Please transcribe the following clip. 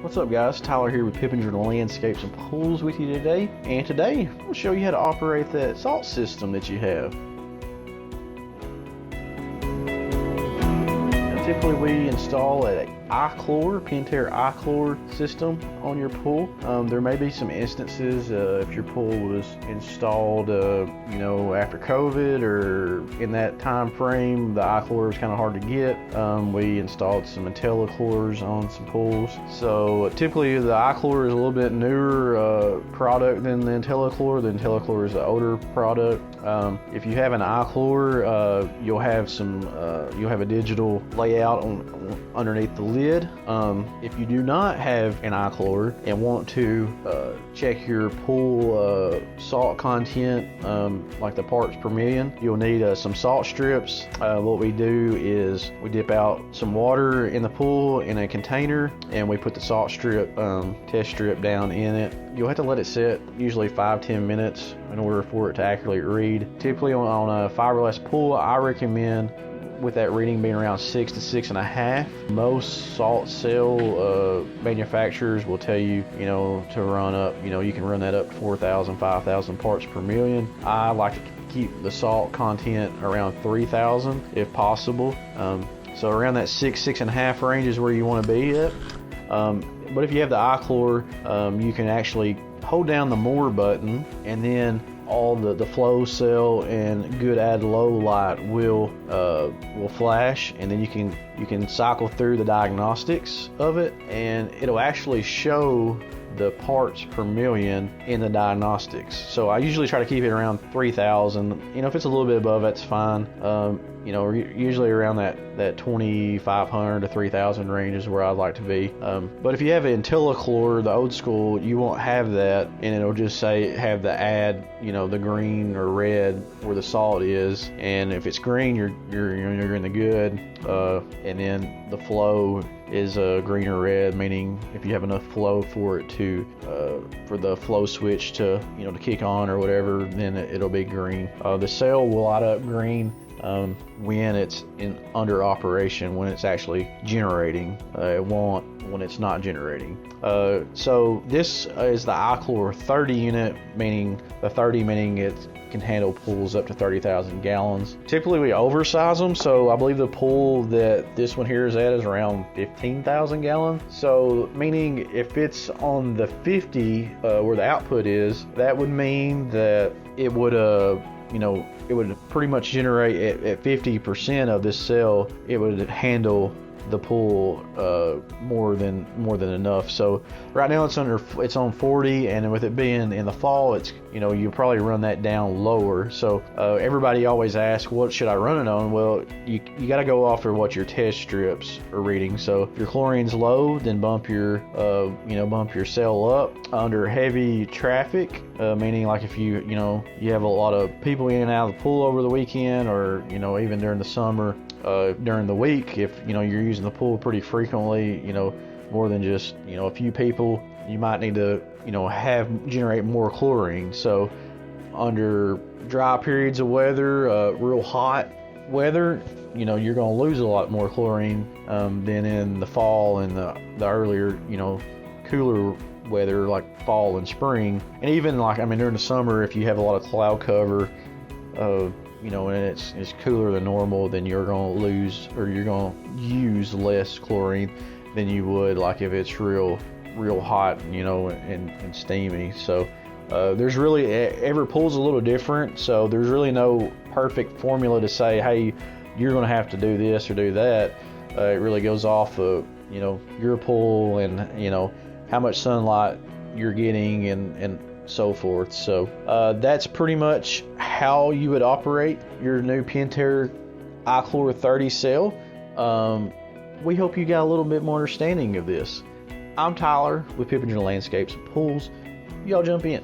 What's up guys, Tyler here with Pentair Landscapes and Pools with you today. And today, I'm going to show you how to operate that salt system that you have. Now, typically we install an Pentair ICHLOR system on your pool. There may be some instances if your pool was installed after COVID or in that time frame, the ICHLOR was kind of hard to get. We installed some IntelliChlors on some pools. So typically the ICHLOR is a little bit newer product than the IntelliChlor. The IntelliChlor is an older product. If you have an ICHLOR, you'll have a digital layout underneath the lid. If you do not have an ICHLOR and want to check your pool salt content, like the parts per million, you'll need some salt strips. What we do is we dip out some water in the pool in a container and we put the salt strip, test strip down in it. You'll have to let it sit usually 5-10 minutes in order for it to accurately read. Typically on a fiberglass pool, I recommend with that reading being around 6 to 6.5. Most salt cell manufacturers will tell you, to run up, you can run that up to 4,000, 5,000 parts per million. I like to keep the salt content around 3,000 if possible. So around that 6.5 range is where you want to be at. But if you have the ICHLOR, you can actually hold down the more button and then all the flow cell and good add low light will flash, and then you can cycle through the diagnostics of it and it'll actually show the parts per million in the diagnostics. So I usually try to keep it around 3,000. If it's a little bit above, that's fine. Usually around that 2,500 to 3,000 range is where I'd like to be. But if you have an IntelliChlor, the old school, you won't have that, and it'll just have the add, the green or red where the salt is. And if it's green, you're in the good. And then the flow is green or red, meaning if you have enough flow for it to for the flow switch to to kick on or whatever, then it'll be green. The cell will light up green when it's under operation, when it's actually generating. It won't when it's not generating. So this is the ICHLOR 30 unit, meaning it can handle pools up to 30,000 gallons. Typically we oversize them, so I believe the pool that this one here is at is around 15,000 gallons. So meaning if it's on the 50 where the output is, that would mean that it would it would pretty much generate at 50% of this cell. It would handle the pool more than enough. So right now it's on 40, and with it being in the fall, it's you probably run that down lower. So everybody always asks, what should I run it on? Well, you got to go off of what your test strips are reading. So if your chlorine's low, then bump your cell up. Under heavy traffic, meaning like if you have a lot of people in and out of the pool over the weekend, or even during the summer, during the week, if you're using the pool pretty frequently, more than just a few people, you might need to generate more chlorine. So under dry periods of weather, real hot weather, you're going to lose a lot more chlorine than in the fall and the earlier cooler weather like fall and spring. And even during the summer, if you have a lot of cloud cover, and it's cooler than normal, then you're going to lose, or you're going to use less chlorine than you would like if it's real hot, and steamy. So there's really, every pool's a little different, so there's really no perfect formula to say, hey, you're going to have to do this or do that. It really goes off of your pool and how much sunlight you're getting and so forth. So that's pretty much how you would operate your new Pentair ICHLOR 30 cell. We hope you got a little bit more understanding of this. I'm Tyler with Pentair Landscapes and Pools. Y'all jump in.